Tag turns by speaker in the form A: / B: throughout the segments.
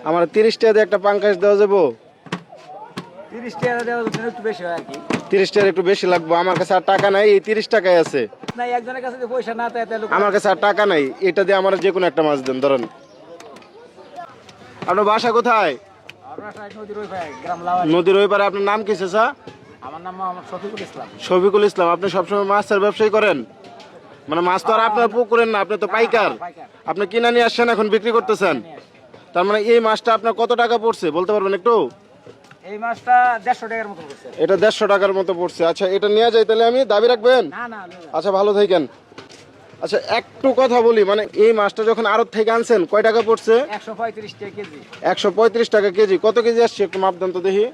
A: আমার 30 টাকা দিয়ে একটা পাঙ্কাশ দেওয়া যাবো?
B: 30 টাকা দেওয়া যাবে, একটু বেশি হয় আর কি।
A: 30 টাকা একটু বেশি লাগবে, আমার কাছে আর টাকা নাই, এই 30 টাকায় আছে।
B: না, একজনের কাছে যদি পয়সা না থাকে তাহলে
A: আমার কাছে আর টাকা নাই, এটা দিয়ে আমার যে কোনো একটা মাছ দেন ধরেন। আপনার বাসা কোথায়?
B: আপনার সাইড নদীর ওই পারে, গ্রাম লাওয়ালি।
A: নদীর ওই পারে। আপনার নাম কি চাচা?
B: আমার নাম মোহাম্মদ শফিকুল ইসলাম।
A: শফিকুল ইসলাম। আপনি সবসময় মাছের ব্যবসায়ী করেন? মানে মাছ তো আর আপনার পুকুরের না, আপনি তো পাইকার। আপনি কিনে নিয়ে আসছেন, এখন বিক্রি করতেছেন। তার মানে এই মাছটা আপনার কত টাকা পড়ছে বলতে পারবেন একটু?
B: এই মাছটা 150 টাকার মতো পড়ছে।
A: এটা 150 টাকার মতো পড়ছে। আচ্ছা, এটা নিয়ে যাই তাহলে, আমি দাবি রাখবেন?
B: না না।
A: আচ্ছা, ভালো থাকেন। আচ্ছা, একটু কথা বলি, মানে এই মাছটা যখন আড়ত থেকে আনছেন কয় টাকা পড়ছে?
B: 135 টাকা কেজি।
A: 135 টাকা কেজি। কত কেজি আসছে একটু মাপ দেন তো দেখি।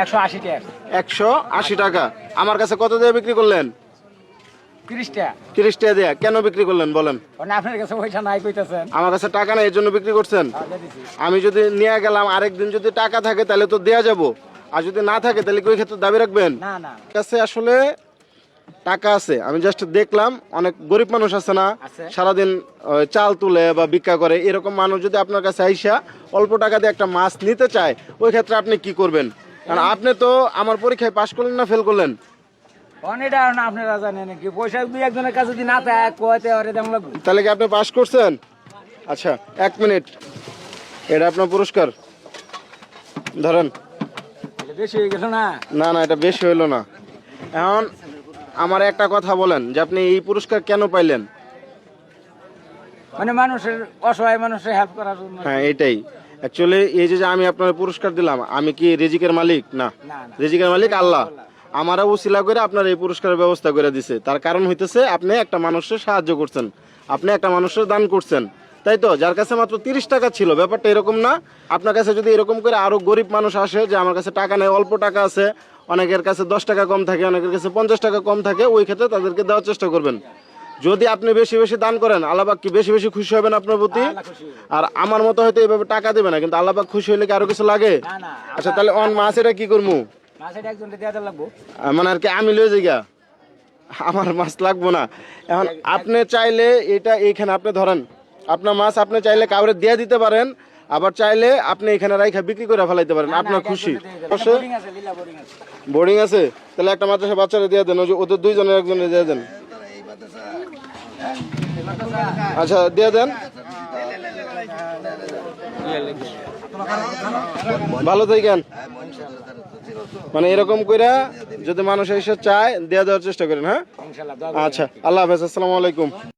B: 180 টাকা।
A: 180 টাকা। আমার কাছে কত দিয়ে বিক্রি করলেন?
B: 30 টাকা।
A: 30 টাকা দিয়ে কেন বিক্রি করলেন বলেন?
B: মানে আপনার কাছে পয়সা নাই কইতাছেন।
A: আমার কাছে টাকা নাই, এর জন্য বিক্রি করছেন?
B: দিয়ে দিছি।
A: আমি যদি নিয়ে গেলাম, আরেকদিন যদি টাকা থাকে তাহলে তো দেয়া যাব, আর যদি না থাকে তাহলে কি ওই ক্ষেত্রে দাবি রাখবেন?
B: না না।
A: কাছে আসলে টাকা আছে, আমি জাস্ট দেখলাম অনেক গরিব মানুষ আছে না,
B: আছে।
A: সারাদিন চাল তুলে বা ভিক্ষা করে, এরকম মানুষ যদি আপনার কাছে আইসা অল্প টাকা দিয়ে একটা মাছ নিতে চায়, ওই ক্ষেত্রে আপনি কি করবেন? কারণ আপনি তো আমার পরীক্ষায় পাশ করলেন না ফেল করলেন?
B: অনেকটা না, আপনারা জানেন কি পয়সা দুই একজনের কাছে যদি না থাকে কয়তে ওরে দাম লাগবে।
A: তাহলে কি আপনি পাশ করছেন? আচ্ছা, 1 মিনিট, এটা আপনার পুরস্কার ধরেন।
B: এটা বেশি হয়ে গেল না?
A: না না, এটা বেশি হইলো না। এখন আমার একটা কথা বলেন যে আপনি এই পুরস্কার কেন পাইলেন?
B: মানে মানুষের, অসহায় মানুষের হেল্প করার জন্য।
A: হ্যাঁ, এটাই অ্যাকচুয়ালি। এই যে আমি আপনার পুরস্কার দিলাম, আমি কি রিজিকের মালিক? না,
B: না না।
A: রিজিকের মালিক আল্লাহ। আমারও উসিলা করে আপনার এই পুরস্কারের ব্যবস্থা করে দিছে। তার কারণ হইতেছে আপনি একটা মানুষের সাহায্য করছেন, আপনি একটা মানুষের দান করছেন, তাই তো? যার কাছে মাত্র 30 টাকা ছিল, ব্যাপারটা এরকম না? আপনার কাছে যদি এরকম করে আরো গরিব মানুষ আসে যে আমার কাছে টাকা নেই, অল্প টাকা আছে, অনেকের কাছে 10 টাকা কম থাকে, অনেকের কাছে 50 টাকা কম থাকে, ওই ক্ষেত্রে তাদেরকে দেওয়ার চেষ্টা করবেন। যদি আপনি বেশি বেশি দান করেন, আল্লাহ পাক কি বেশি বেশি খুশি হবেন আপনার প্রতি?
B: আল্লাহ খুশি।
A: আর আমার মতো হয়তো এইভাবে টাকা দেবে না, কিন্তু আল্লাহ পাক খুশি হইলে কি আরো কিছু লাগে?
B: না না।
A: আচ্ছা, তাহলে অন মাছ এটা কি করবো?
B: মাছ এটা একজনকে দেওয়া লাগবো।
A: মানে আর কি আমি লয়ে যাই গা, আমার মাছ লাগবো না। এখন আপনি চাইলে এটা এইখানে আপনি ধরেন, আপনার মাছ আপনি চাইলে কাউরে দিয়ে দিতে পারেন, আবার চাইলে আপনি এখানে রাইখা বিক্রি করে ফেলাইতে পারেন, আপনার খুশি।
B: বোর্ডিং আছে, লীলা বোর্ডিং আছে।
A: বোর্ডিং আছে, তাহলে একটা মাদ্রাসা বাচ্চারা দিয়ে দেন, ওই যে ওদের দুইজনের একজনের দিয়ে দেন। আচ্ছা, দিয়ে দেন। ভালো থাকেন। মানে এরকম কইরা যদি মানুষ এসে চায় দিয়ে দেওয়ার চেষ্টা করেন। হ্যাঁ,
B: ইনশাআল্লাহ।
A: আচ্ছা, আল্লাহ হাফেজ, আসসালামু আলাইকুম।